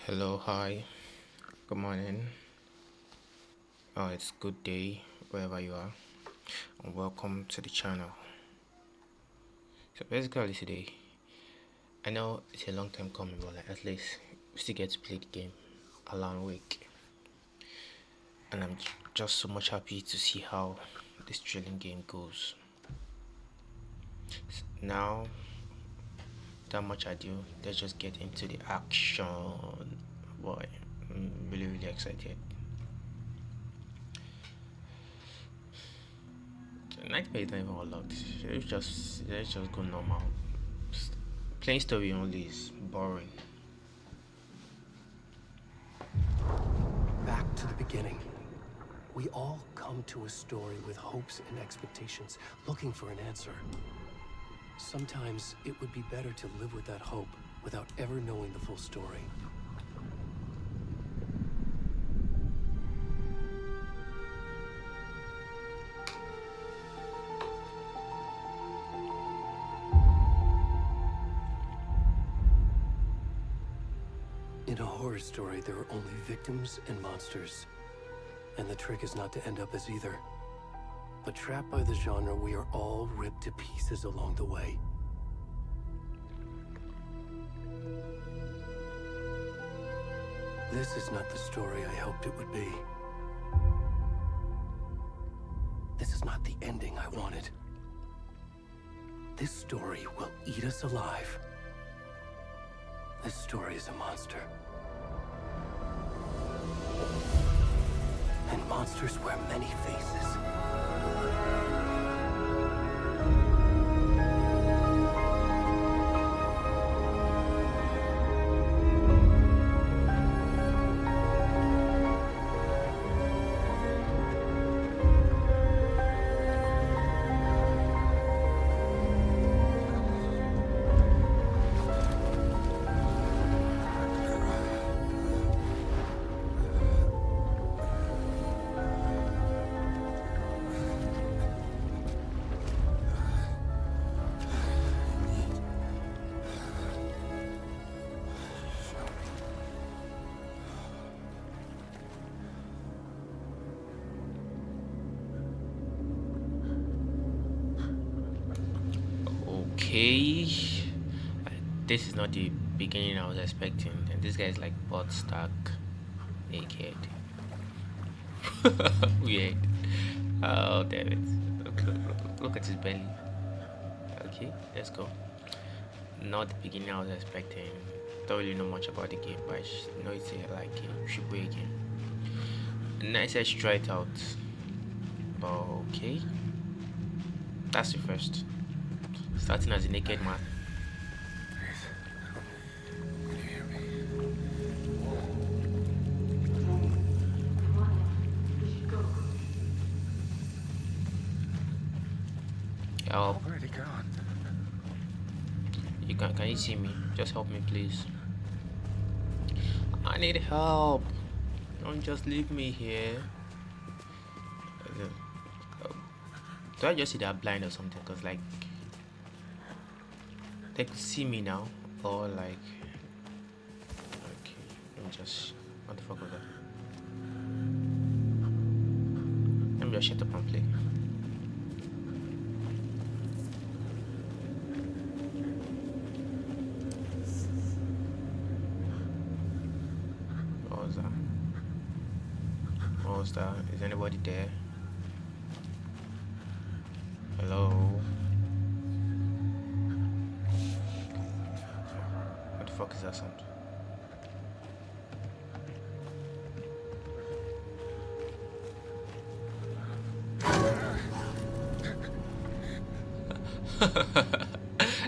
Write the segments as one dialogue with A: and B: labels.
A: Hello, hi, good morning. It's good day wherever you are, and welcome to the channel. So basically today, I know it's a long time coming, but like at least we still get to play the game Alan Wake, and I'm just so much happy to see how this thrilling game goes. Now, without much ado, let's just get into the action. Boy, I'm really excited. Nightmare is not even unlocked. Let's just go normal. Plain story only is boring.
B: Back to the beginning. We all come to a story with hopes and expectations, looking for an answer. Sometimes it would be better to live with that hope without ever knowing the full story. In a horror story, there are only victims and monsters. And the trick is not to end up as either. But trapped by the genre, we are all ripped to pieces along the way. This is not the story I hoped it would be. This is not the ending I wanted. This story will eat us alive. This story is a monster. And monsters wear many faces.
A: Okay, this is not the beginning I was expecting. And this guy is like butt stuck, naked. Weird. Oh damn it! Look at his belly. Okay, let's go. Not the beginning I was expecting. Don't really know much about the game, but I know it's like a triple A game. And I said try it out. Okay, that's the first. Starting as a naked man.
C: Can you hear me?
A: Help!
C: Where'd he gone?
A: Can you see me? Just help me, please. I need help. Don't just leave me here. Do I just see that blind or something? Cause like they could see me now, or like okay, let me just what the fuck was that? Let me just shut up and play. What was that? What was that? Is anybody there? Hello? What the fuck is that sound?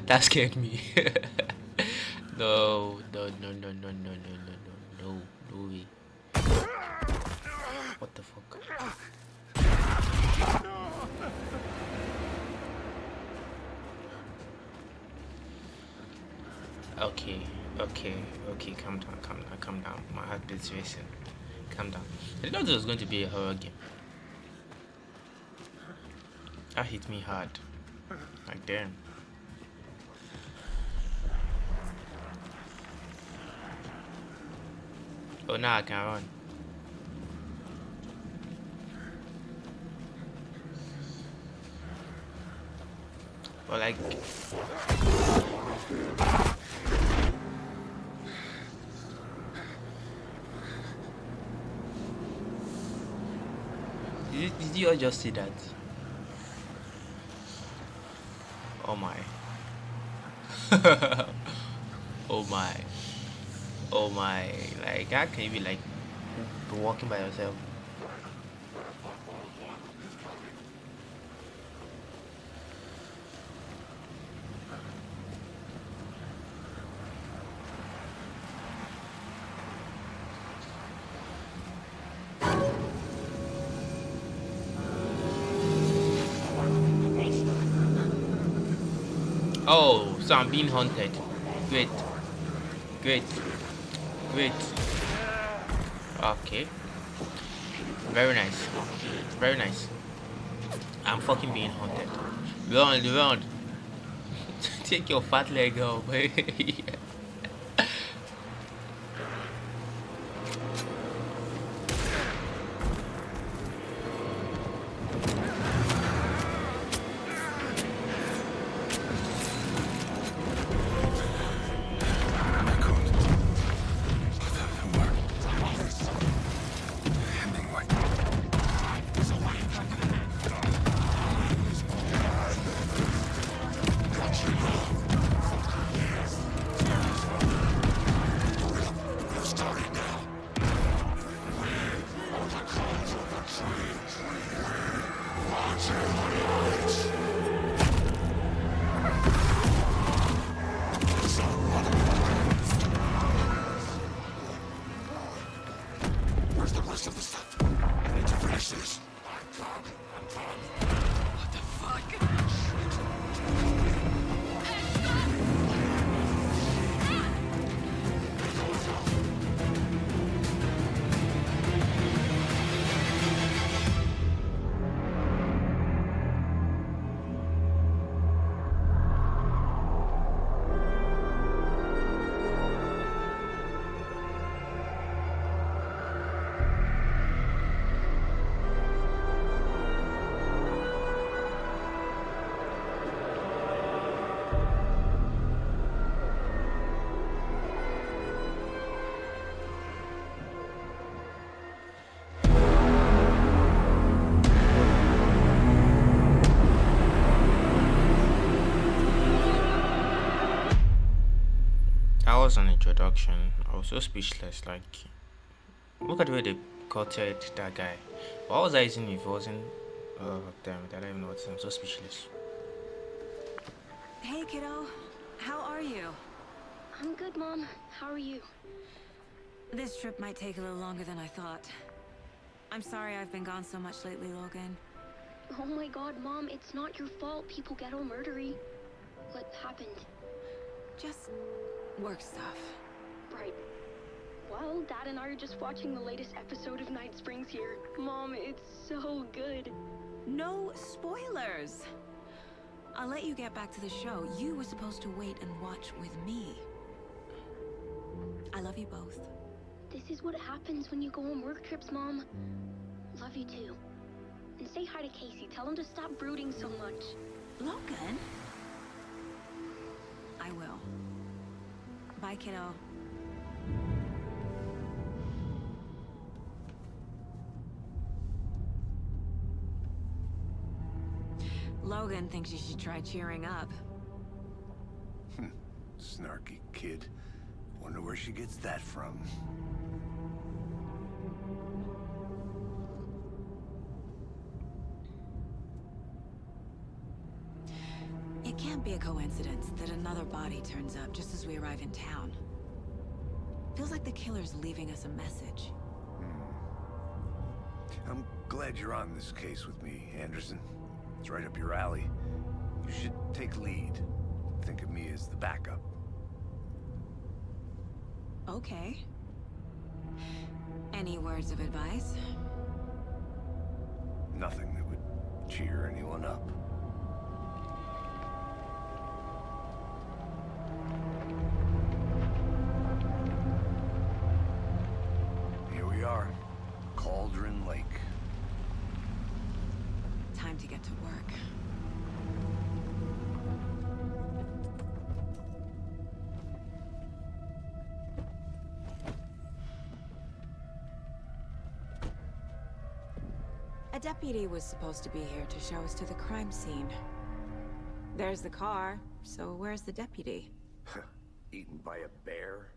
A: That scared me. No way. What the fuck? Okay, calm down. My heart is racing. Calm down. I thought it was going to be a horror game. That hit me hard. Like damn. Oh, now I can run. But like, did you all just see that? Oh my. Oh my. Oh my. Like, how can you be like be walking by yourself? Oh, so I'm being haunted. Great, great, great. Okay, very nice, very nice. I'm fucking being haunted. Run, run. Take your fat leg off. That was an introduction. I was so speechless. Like, look at the way they cutted that guy. What was I using if it wasn't? Damn it, I don't even know what to say. I'm so speechless.
C: Hey, kiddo. How are you?
D: I'm good, Mom. How are you?
C: This trip might take a little longer than I thought. I'm sorry I've been gone so much lately, Logan.
D: Oh my god, Mom, it's not your fault people get all murdery. What happened?
C: Just work stuff.
D: Right. Well, Dad and I are just watching the latest episode of Night Springs here. Mom, it's so good.
C: No spoilers! I'll let you get back to the show. You were supposed to wait and watch with me. I love you both.
D: This is what happens when you go on work trips, Mom. Love you too. And say hi to Casey. Tell him to stop brooding so much.
C: Logan? I will. Bye, kiddo. Logan thinks you should try cheering up.
E: Snarky kid. Wonder where she gets that from.
C: It can't be a coincidence that another body turns up just as we arrive in town. Feels like the killer's leaving us a message.
E: I'm glad you're on this case with me, Anderson. It's right up your alley. You should take lead. Think of me as the backup.
C: Okay. Any words of advice?
E: Nothing that would cheer anyone up.
C: time to get to work. A deputy was supposed to be here to show us to the crime scene. There's the car, so where's the deputy?
E: Eaten by a bear?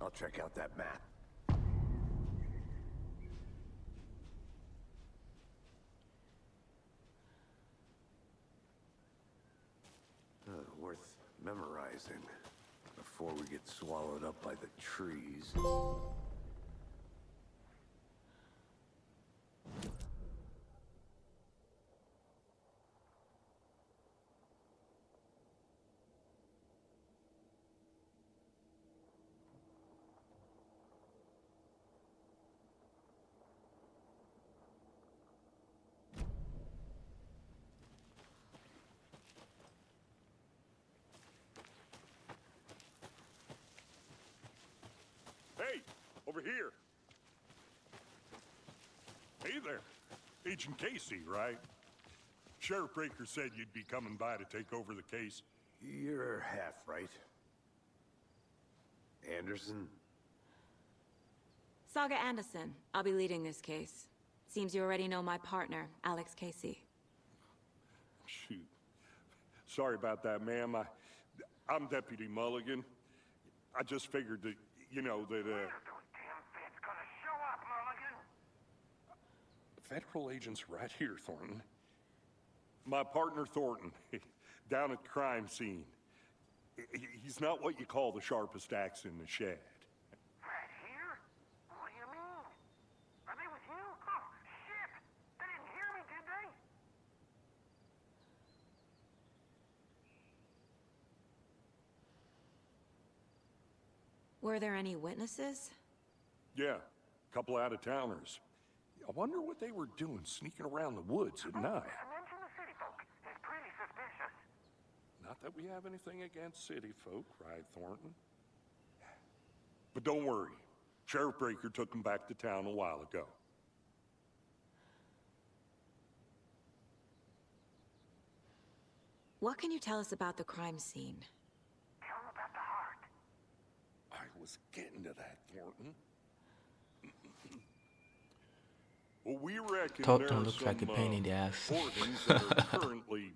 E: I'll check out that map. Worth memorizing before we get swallowed up by the trees.
F: Hey, over here. Hey there. Agent Casey, right? Sheriff Breaker said you'd be coming by to take over the case.
E: You're half right. Anderson?
C: Saga Anderson. I'll be leading this case. Seems you already know my partner, Alex Casey.
F: Shoot. Sorry about that, ma'am. I'm Deputy Mulligan. I just figured that, you know, that, Federal agents right here, Thornton. My partner, Thornton, down at the crime scene. He's not what you call the sharpest axe in the shed.
G: Right here? What do you mean? Are they with you? Oh, shit! They didn't hear me, did they?
C: Were there any witnesses?
F: Yeah, a couple out-of-towners. I wonder what they were doing sneaking around the woods at night.
G: Mention the city folk. It's pretty suspicious.
F: Not that we have anything against city folk, right, Thornton? But don't worry. Sheriff Breaker took them back to town a while ago.
C: What can you tell us about the crime scene?
G: Tell them about the heart.
F: I was getting to that, Thornton. Well, we reckon
A: Thornton
F: there are
A: looks like a
F: some,
A: pain in the ass.
F: organs that are currently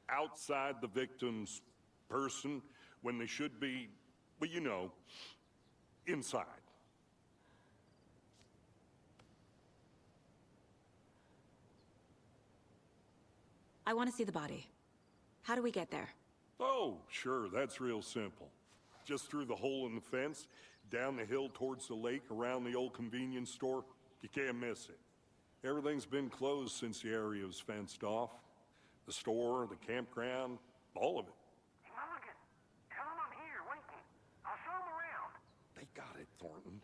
F: outside the victim's person when they should be, well, you know, inside.
C: I want to see the body. How do we get there?
F: Oh, sure, that's real simple. Just through the hole in the fence, down the hill towards the lake, around the old convenience store. You can't miss it. Everything's been closed since the area was fenced off. The store, the campground, all of it.
G: Mulligan, tell them I'm here, waiting. I'll show them around.
F: They got it, Thornton.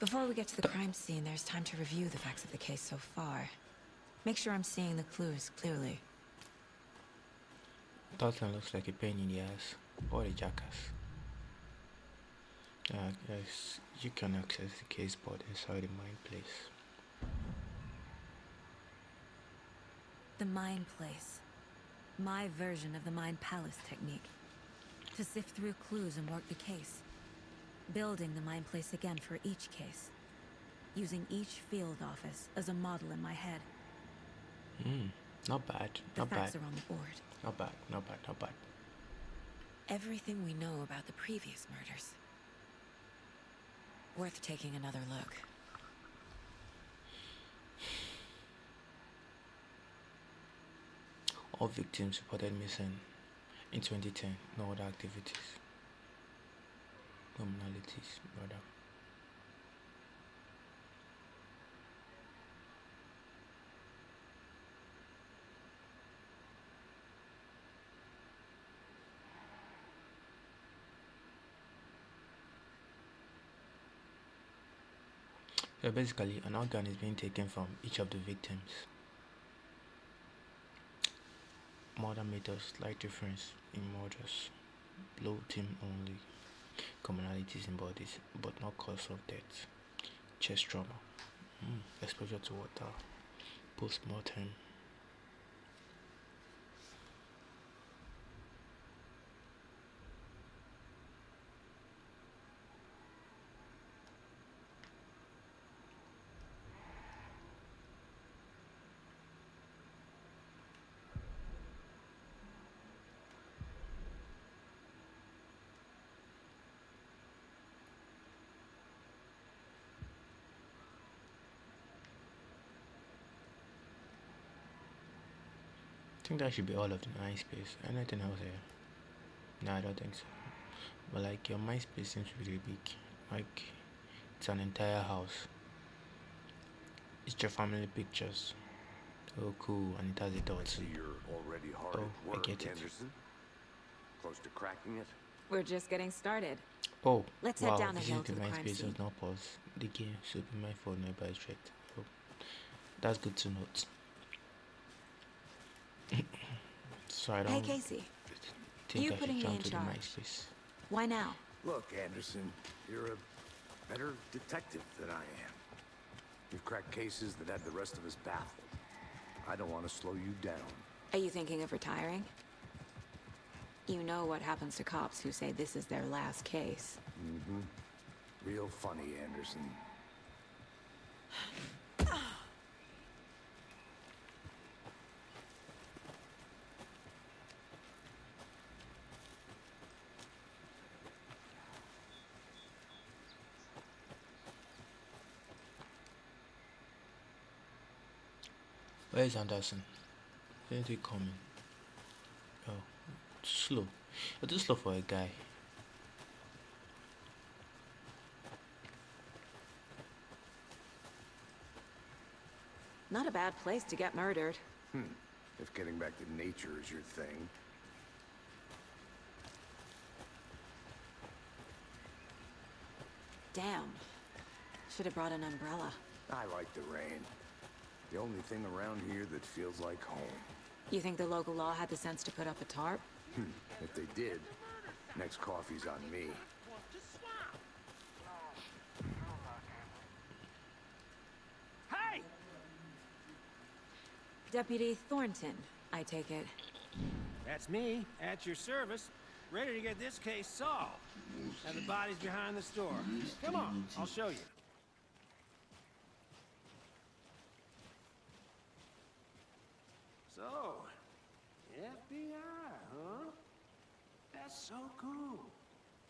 C: Before we get to the crime scene, there's time to review the facts of the case so far. Make sure I'm seeing the clues clearly.
A: Thornton looks like a pain in the ass. Or a jackass. Yes, you can access the case board inside the mine place.
C: The Mind Place. My version of the Mind Palace technique. To sift through clues and work the case. Building the Mind Place again for each case. Using each field office as a model in my head.
A: Not bad,
C: The
A: not
C: facts
A: bad.
C: are on the board.
A: Not bad, not bad, not bad.
C: Everything we know about the previous murders. Worth taking another look.
A: All victims reported missing in 2010. No other activities. Criminalities, rather. So basically, an organ is being taken from each of the victims. Modern methods, slight difference in murders. Blow team only. Commonalities in bodies, but not cause of death. Chest trauma. Exposure to water. Post-mortem. I think that should be all of the mind space. Anything else here? No, I don't think so. But like your mind space seems really big. Like it's an entire house. It's your family pictures. Oh, cool, and it has it all
E: So
A: too.
E: you're already hard
A: Oh,
E: at
A: I
E: work,
A: get it.
E: Anderson? Close to cracking it?
C: We're just getting started.
A: Oh,
C: Let's head
A: wow,
C: down the
A: this
C: hill
A: is
C: to
A: the
C: the
A: mind
C: crime
A: space
C: scene.
A: does not pause. The game should be my phone nearby straight. Oh, that's good to note. So I
C: Hey,
A: don't
C: Casey.
A: think
C: You
A: I should
C: putting me
A: jump
C: in
A: to the mind
C: charge.
A: space.
C: Why now?
E: Look, Anderson, you're a better detective than I am. You've cracked cases that had the rest of us baffled. I don't want to slow you down.
C: Are you thinking of retiring? You know what happens to cops who say this is their last case.
E: Real funny, Anderson.
A: Where is Anderson? Isn't he coming? Oh, slow. You're too slow for a guy.
C: Not a bad place to get murdered.
E: If getting back to nature is your thing.
C: Damn. Should have brought an umbrella.
E: I like the rain. The only thing around here that feels like home.
C: You think the local law had the sense to put up a tarp?
E: If they did, next coffee's on me.
G: Hey!
C: Deputy Thornton, I take it.
H: That's me, at your service, ready to get this case solved. And the body's behind the store. Come on, I'll show you. So, FBI, huh? That's so cool.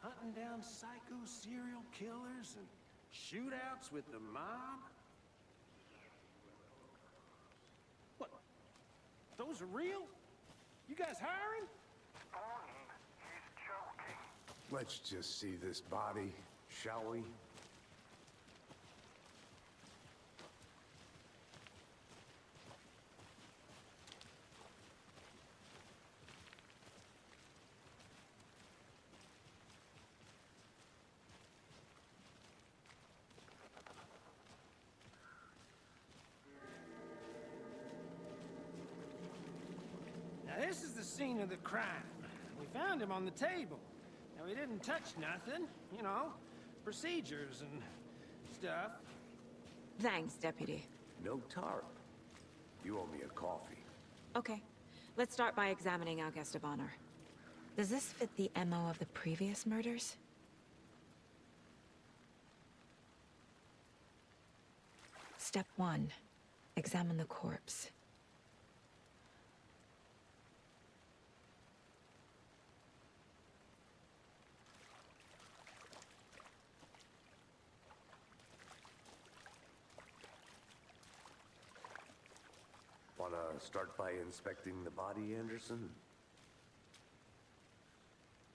H: Hunting down psycho serial killers and shootouts with the mob. What? Those are real? You guys hiring?
G: He's joking.
E: Let's just see this body, shall we?
H: Now this is the scene of the crime. We found him on the table. Now he didn't touch nothing, you know, procedures and stuff.
C: Thanks, Deputy.
E: No tarp. You owe me a coffee.
C: Okay. Let's start by examining our guest of honor. Does this fit the MO of the previous murders? Step 1. Examine the corpse.
E: Wanna start by inspecting the body, Anderson?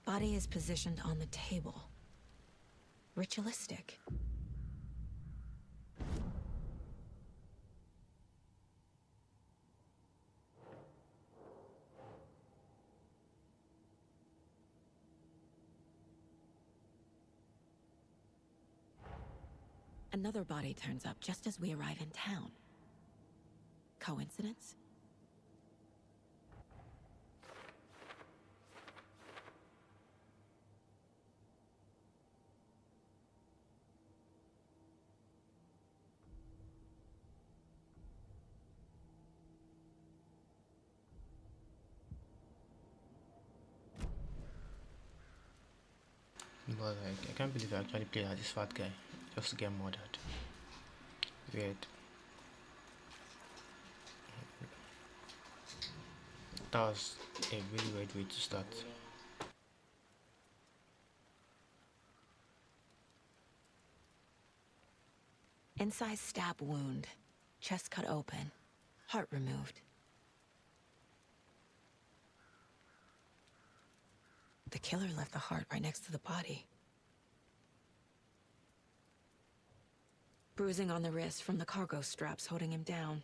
C: Body is positioned on the table. Ritualistic. Another body turns up just as we arrive in town. Coincidence?
A: But like, I can't believe I actually played as this fat guy just to get murdered. Weird. That was a really weird way to start.
C: Inside stab wound. Chest cut open. Heart removed. The killer left the heart right next to the body. Bruising on the wrist from the cargo straps holding him down.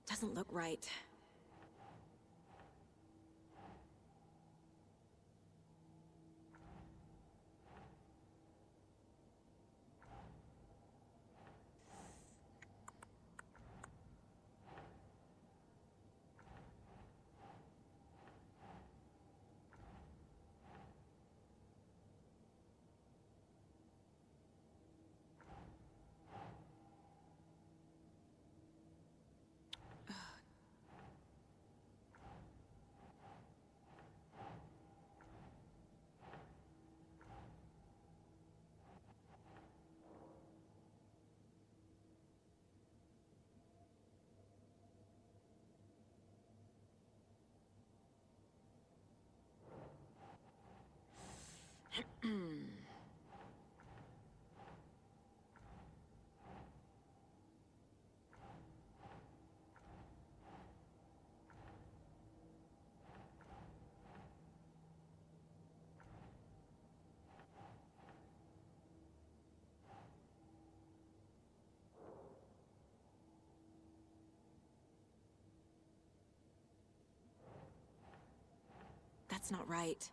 C: Doesn't look right. That's not right.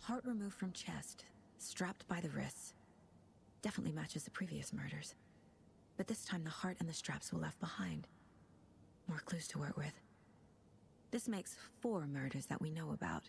C: Heart removed from chest, strapped by the wrists. Definitely matches the previous murders. But this time the heart and the straps were left behind. More clues to work with. This makes 4 murders that we know about.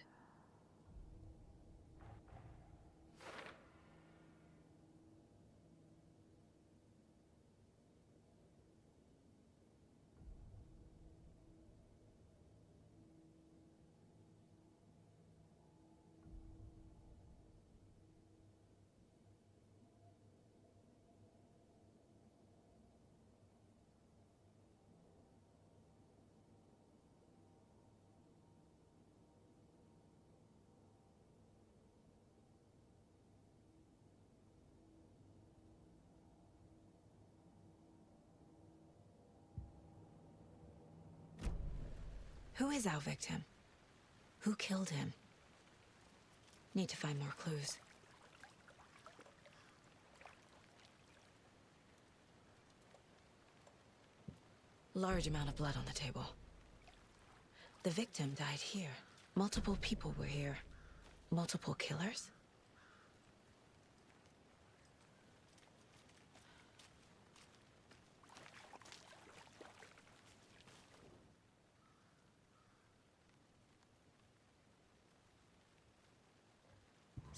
C: Who is our victim? Who killed him? Need to find more clues. Large amount of blood on the table. The victim died here. Multiple people were here. Multiple killers?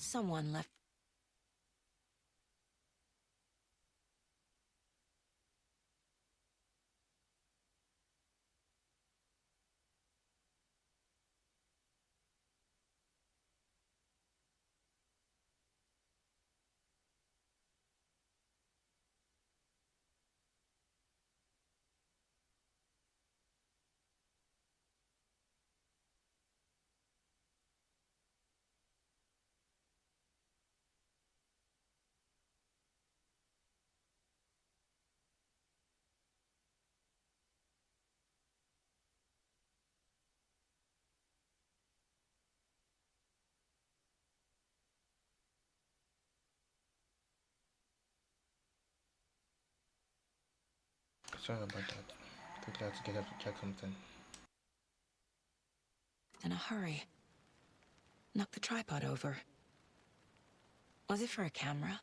C: Someone left.
A: Sorry about that. Quickly had to get up to check something.
C: In a hurry. Knocked the tripod over. Was it for a camera?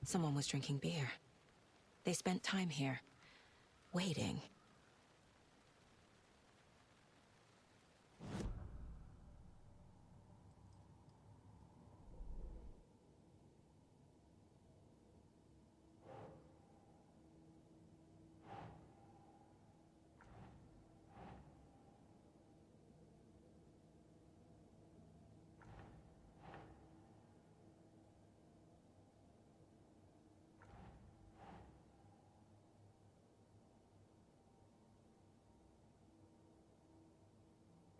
C: Someone was drinking beer. They spent time here, waiting.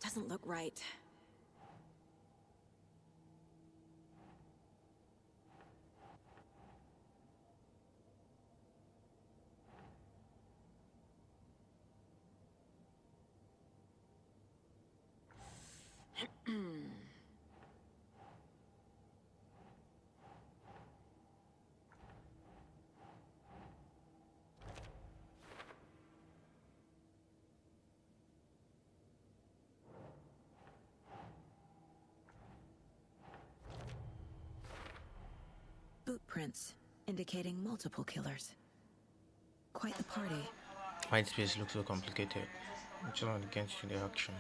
C: Doesn't look right. Bootprints, indicating multiple killers. Quite the party.
A: My space looks so complicated. I'm just want to get into the action.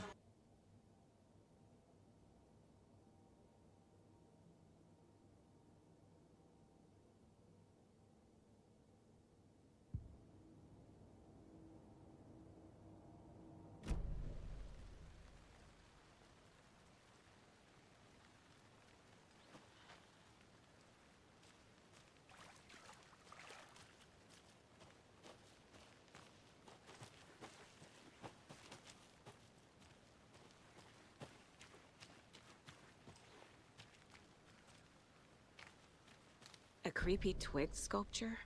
C: A creepy twig sculpture?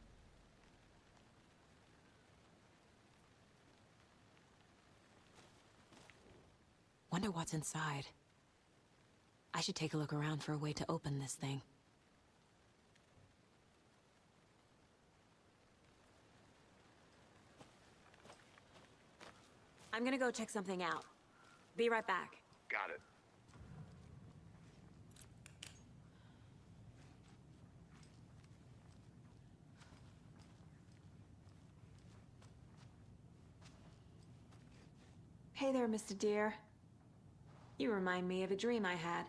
C: Wonder what's inside. I should take a look around for a way to open this thing. I'm gonna go check something out. Be right back.
E: Got it.
C: Hey there, Mr. Deer. You remind me of a dream I had.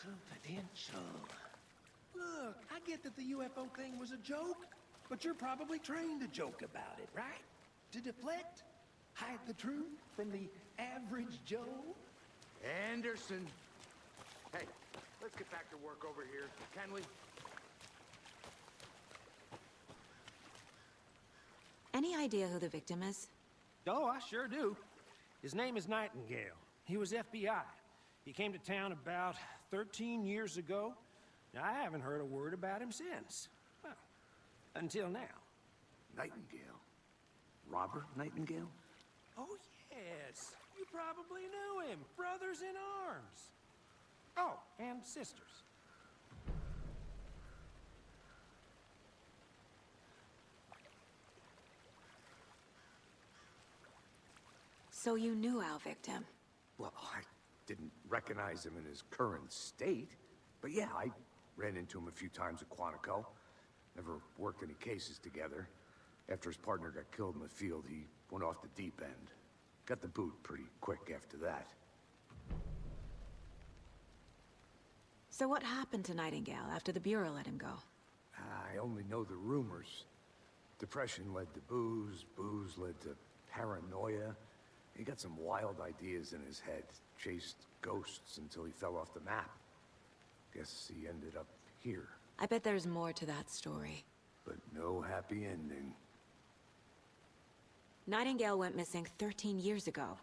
H: Confidential. Look, I get that the UFO thing was a joke, but you're probably trained to joke about it, right? To deflect? Hide the truth from the average Joe?
E: Anderson. Hey, let's get back to work over here, can we?
C: Any idea who the victim is?
H: Oh, I sure do. His name is Nightingale. He was FBI. He came to town about 13 years ago. Now, I haven't heard a word about him since. Well, until now.
E: Nightingale? Robert Nightingale?
H: Oh, yes. You probably knew him. Brothers in arms. Oh, and sisters.
C: So you knew our victim?
E: Well, I didn't recognize him in his current state. But yeah, I ran into him a few times at Quantico. Never worked any cases together. After his partner got killed in the field, he went off the deep end. Got the boot pretty quick after that.
C: So what happened to Nightingale after the Bureau let him go?
E: I only know the rumors. Depression led to booze, booze led to paranoia. He got some wild ideas in his head, chased ghosts until he fell off the map. Guess he ended up here,
C: I bet there's more to that story.
E: but no happy ending.
C: Nightingale went missing 13 years ago.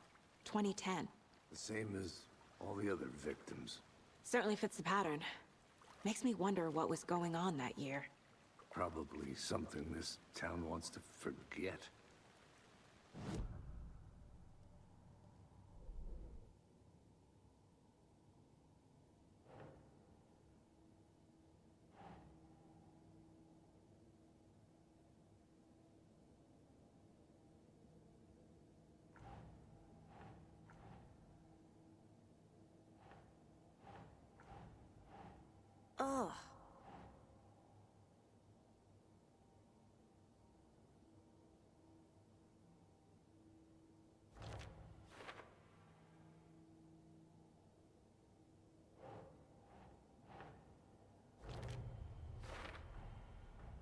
C: 2010.
E: The same as all the other victims.
C: Certainly fits the pattern. Makes me wonder what was going on that year.
E: Probably something this town wants to forget.
C: Ugh.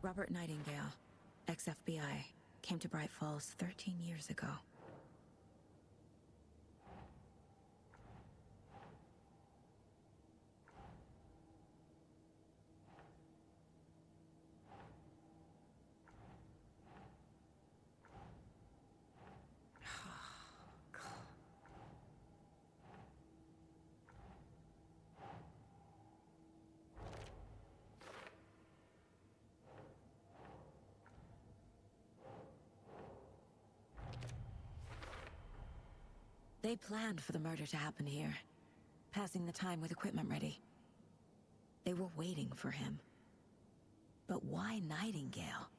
C: Robert Nightingale, ex-FBI, came to Bright Falls 13 years ago. They planned for the murder to happen here, passing the time with equipment ready. They were waiting for him. But why Nightingale?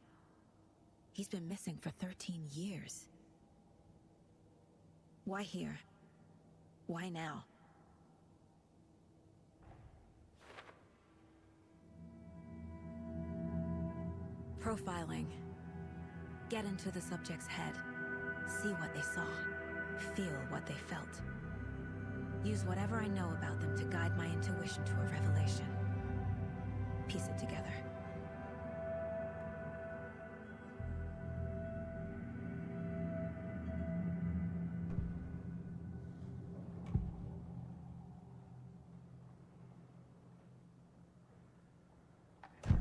C: He's been missing for 13 years. Why here? Why now? Profiling. Get into the subject's head. See what they saw. Feel what they felt. Use whatever I know about them to guide my intuition to a revelation. Piece it together.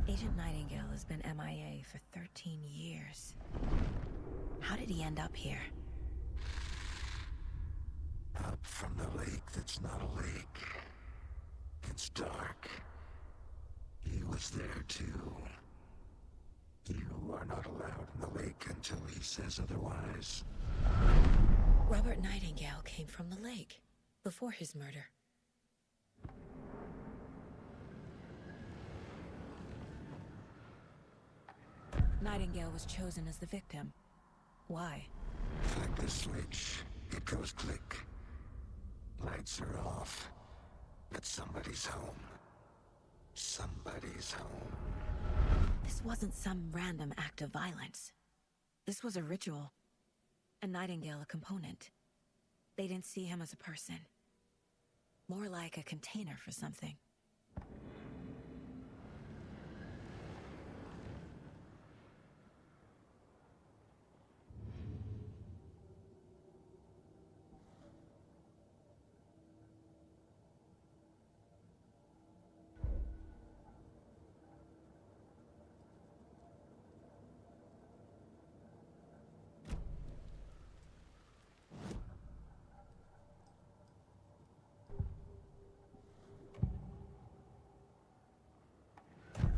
C: Agent Nightingale has been MIA for 13 years. How did he end up here?
I: Up from the lake that's not a lake. It's dark. He was there too. You are not allowed in the lake until he says otherwise.
C: Robert Nightingale came from the lake, before his murder. Nightingale was chosen as the victim. Why?
I: Flick the switch. It goes click. Lights are off. But somebody's home. Somebody's home.
C: This wasn't some random act of violence. This was a ritual. And Nightingale a component. They didn't see him as a person. More like a container for something.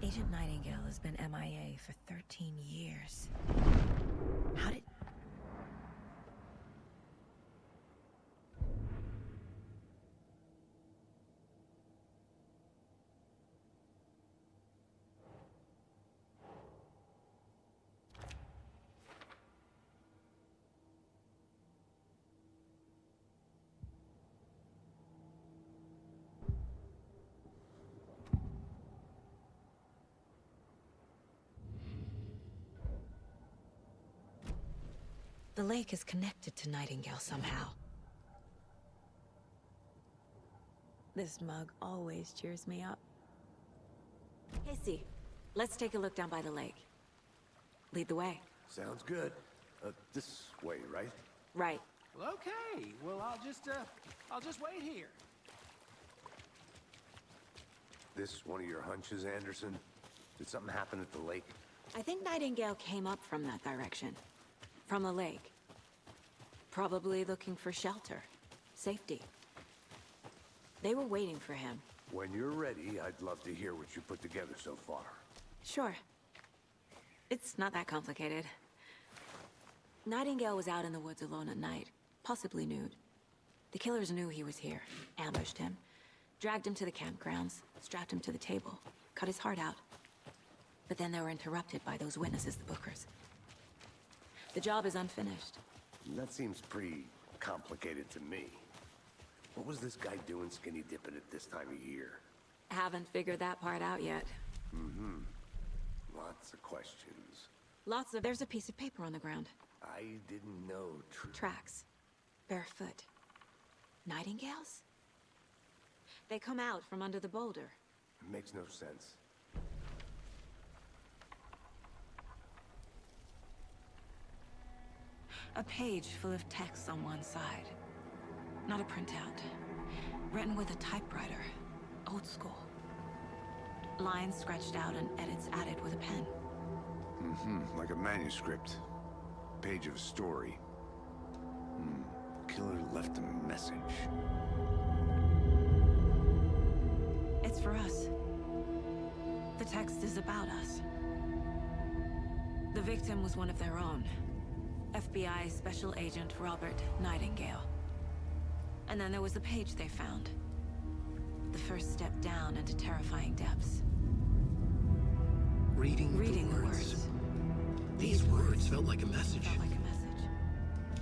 C: Agent Nightingale has been MIA for 13 years. How did... The lake is connected to Nightingale somehow. This mug always cheers me up. Casey, let's take a look down by the lake. Lead the way.
E: Sounds good. This way, right?
C: Right.
H: Well, okay. Well, I'll just wait here.
E: This one of your hunches, Anderson? Did something happen at the lake?
C: I think Nightingale came up from that direction. From the lake. Probably looking for shelter. Safety. They were waiting for him.
E: When you're ready, I'd love to hear what you put together so far.
C: Sure. It's not that complicated. Nightingale was out in the woods alone at night, possibly nude. The killers knew he was here, ambushed him, dragged him to the campgrounds, strapped him to the table, cut his heart out. But then they were interrupted by those witnesses, the Bookers. The job is unfinished.
E: That seems pretty complicated to me. What was this guy doing skinny dipping at this time of year?
C: Haven't figured that part out yet.
E: Mm-hmm. Lots of questions.
C: There's a piece of paper on the ground.
E: I didn't know.
C: Tracks. Barefoot. Nightingales? They come out from under the boulder.
E: It makes no sense.
C: A page full of text on one side. Not a printout. Written with a typewriter. Old school. Lines scratched out and edits added with a pen.
E: Mm-hmm. Like a manuscript. Page of a story. Killer left a message.
C: It's for us. The text is about us. The victim was one of their own. FBI Special Agent Robert Nightingale. And then there was the page they found. The first step down into terrifying depths.
B: Reading the words. These words felt like a message.
C: Felt like a message.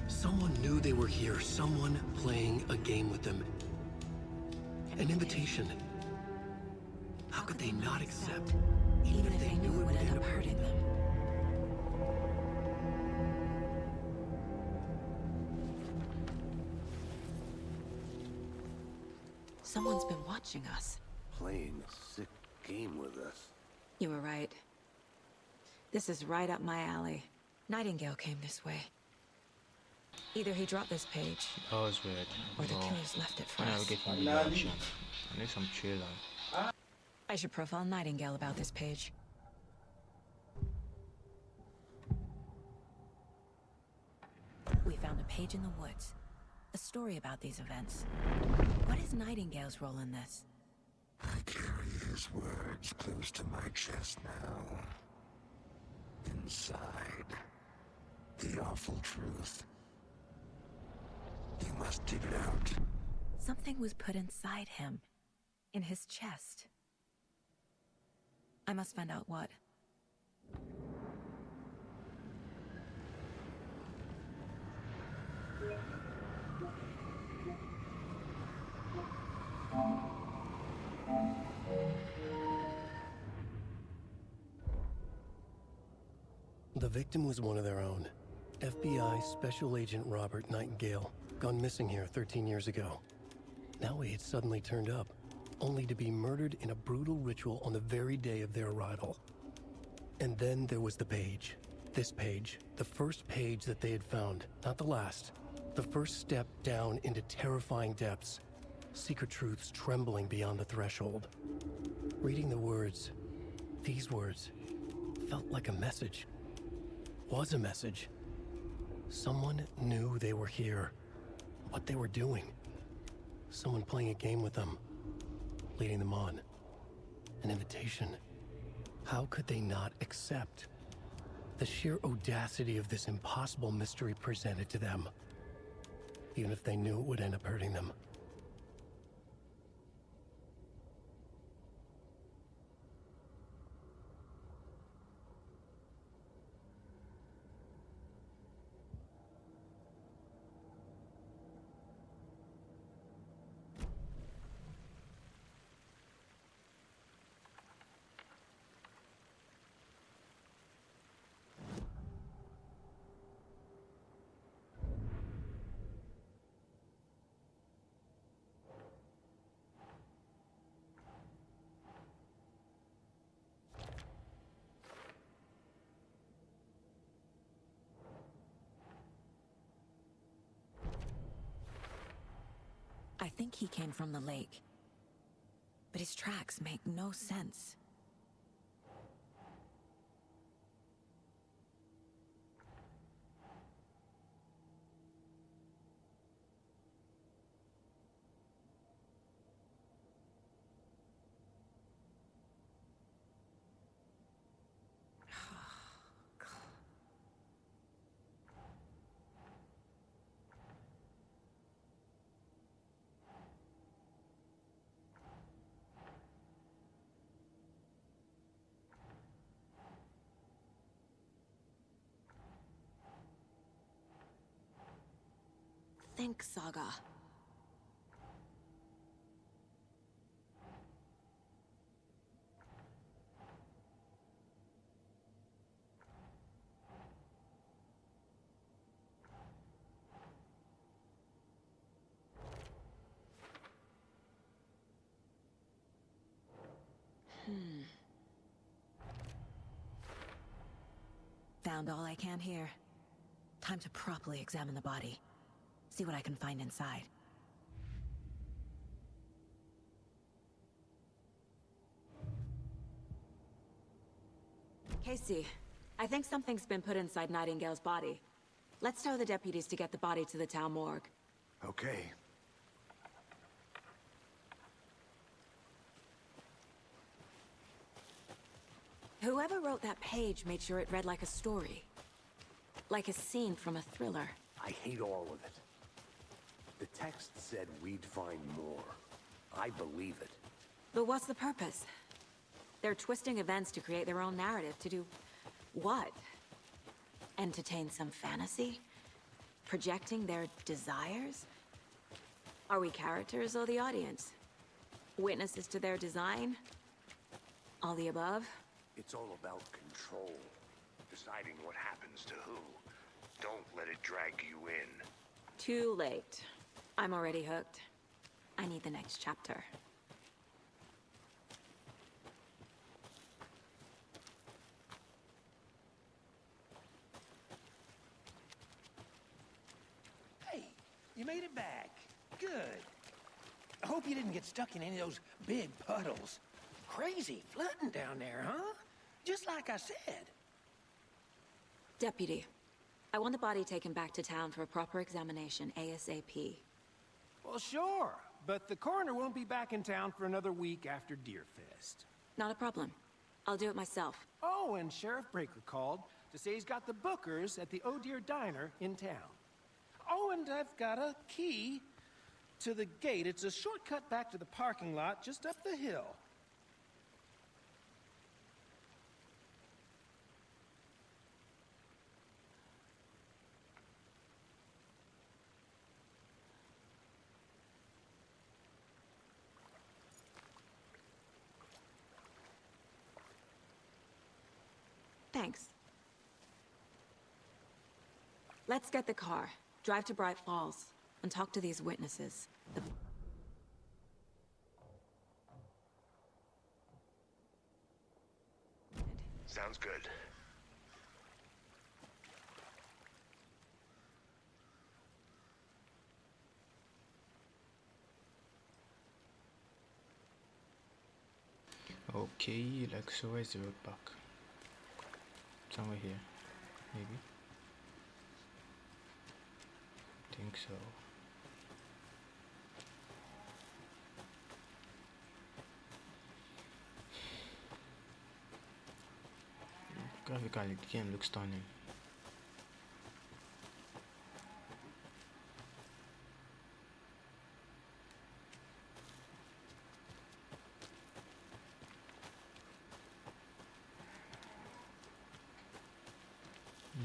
B: Someone knew they were here, someone playing a game with them. An invitation. How could they not accept,
C: even if they knew it would end up hurting them? Someone's been watching us.
E: Playing a sick game with us.
C: You were right. This is right up my alley. Nightingale came this way. Either he dropped this page,
A: That was weird.
C: or the
A: Well,
C: killers left it for
A: when I
C: us.
A: get the reaction, I need some trailer.
C: I should profile Nightingale about this page. We found a page in the woods. A story about these events. What is Nightingale's role in this?
I: I carry his words close to my chest now. Inside, the awful truth. You must dig it out.
C: Something was put inside him. In his chest. I must find out what.
B: The victim was one of their own. FBI Special Agent Robert Nightingale, gone missing here 13 years ago. Now he had suddenly turned up, only to be murdered in a brutal ritual on the very day of their arrival. And then there was the page. This page, the first page that they had found, not the last. The first step down into terrifying depths. Secret truths trembling beyond the threshold. Reading the words, these words, felt like a message. Was a message. Someone knew they were here. What they were doing. Someone playing a game with them. Leading them on. An invitation. How could they not accept the sheer audacity of this impossible mystery presented to them, even if they knew it would end up hurting them?
C: I think he came from the lake. But his tracks make no sense. Think, Saga. Found all I can here. Time to properly examine the body. See what I can find inside. Casey, I think something's been put inside Nightingale's body. Let's tell the deputies to get the body to the town morgue.
E: Okay.
C: Whoever wrote that page made sure it read like a story. Like a scene from a thriller.
E: I hate all of it. The text said we'd find more. I believe it.
C: But what's the purpose? They're twisting events to create their own narrative to do... what? Entertain some fantasy? Projecting their desires? Are we characters or the audience? Witnesses to their design? All the above?
E: It's all about control. Deciding what happens to who. Don't let it drag you in.
C: Too late. I'm already hooked. I need the next chapter.
H: Hey, you made it back. Good. I hope you didn't get stuck in any of those big puddles. Crazy flooding down there, huh? Just like I said.
C: Deputy, I want the body taken back to town for a proper examination ASAP.
H: Well, sure, but the coroner won't be back in town for another week after Deerfest.
C: Not a problem. I'll do it myself.
H: Oh, and Sheriff Breaker called to say he's got the bookers at the Oh Deer Diner in town. Oh, and I've got a key to the gate. It's a shortcut back to the parking lot just up the hill.
C: Thanks. Let's get the car, drive to Bright Falls, and talk to these witnesses.
E: Sounds good.
A: Okay, like so where's the road back? Somewhere here, maybe. Think so. Graphically, the game looks stunning.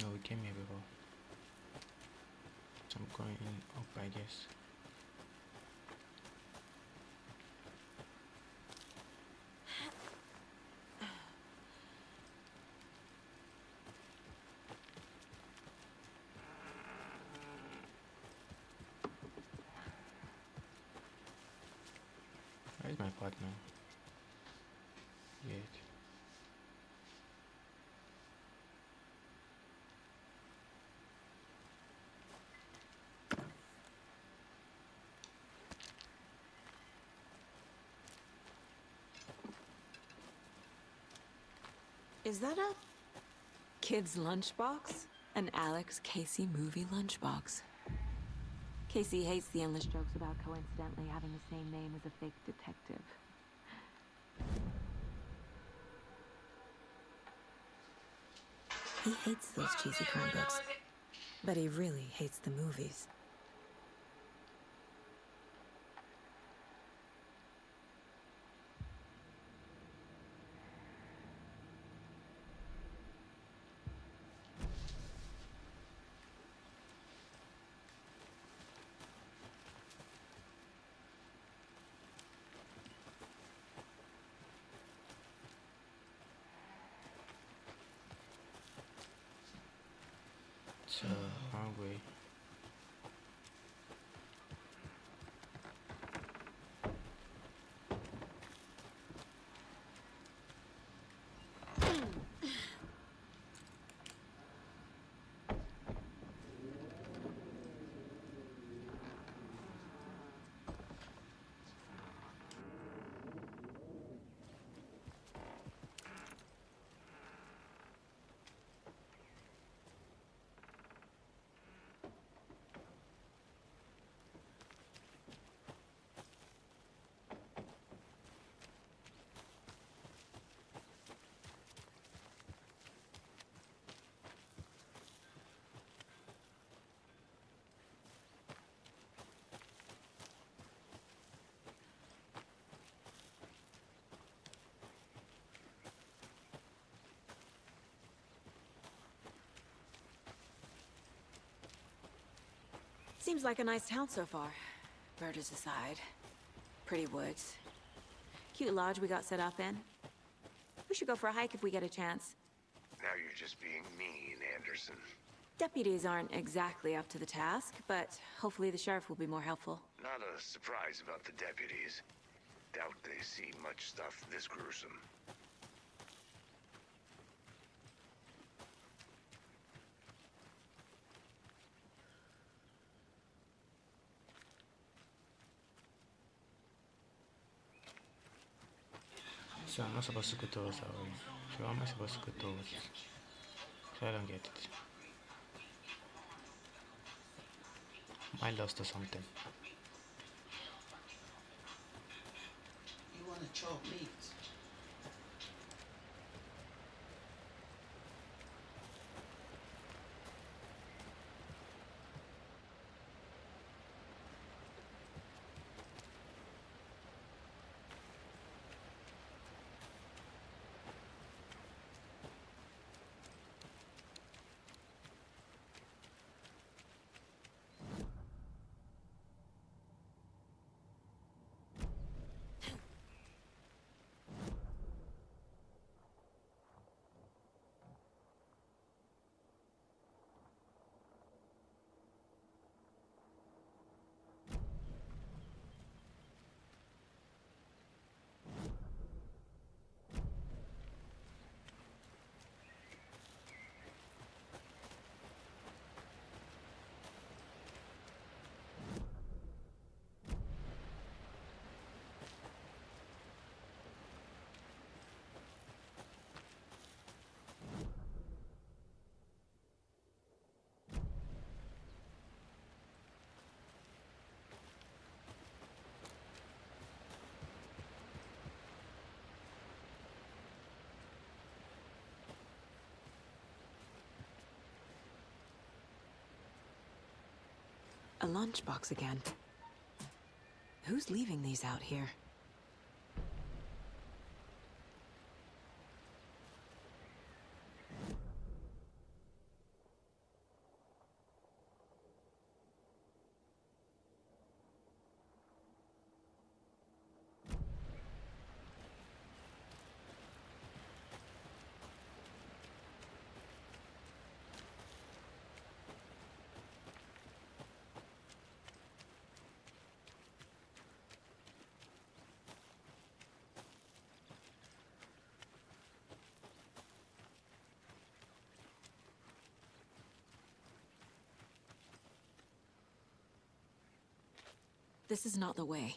A: No, we came here before. So I'm going up, I guess. Where's my partner? Yet.
C: Is that a kid's lunchbox? An Alex Casey movie lunchbox. Casey hates the endless jokes about coincidentally having the same name as a fake detective. He hates those cheesy crime books, but he really hates the movies.
A: It's wrong way.
C: Seems like a nice town so far. Murders aside. Pretty woods. Cute lodge we got set up in. We should go for a hike if we get a chance.
I: Now you're just being mean, Anderson.
C: Deputies aren't exactly up to the task, but hopefully the sheriff will be more helpful.
I: Not a surprise about the deputies. Doubt they see much stuff this gruesome.
A: So I'm not supposed to go towards that way. So how am I supposed to go towards? So I don't get it. Am I lost or something?
J: You want to chop meat?
C: A lunchbox again. Who's leaving these out here? This is not the way.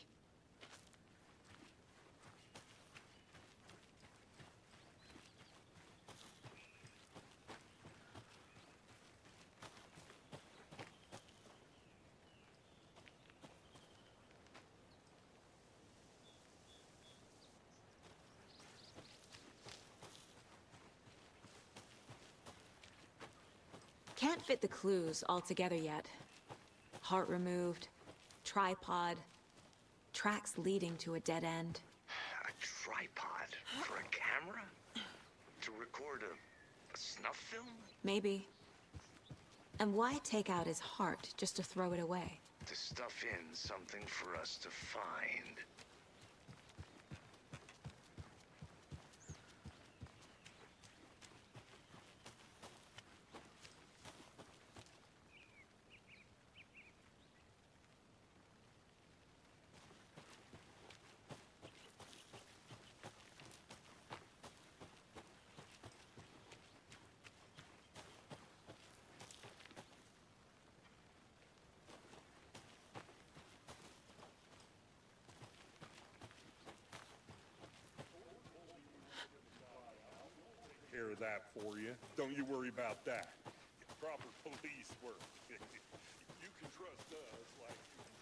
C: Can't fit the clues all together yet. Heart removed, tripod, tracks leading to a dead end.
I: A tripod for a camera? To record a snuff film?
C: Maybe. And why take out his heart just to throw it away?
I: To stuff in something for us to find.
F: Care of that for you. Don't you worry about that. Proper police work. You can trust us like you can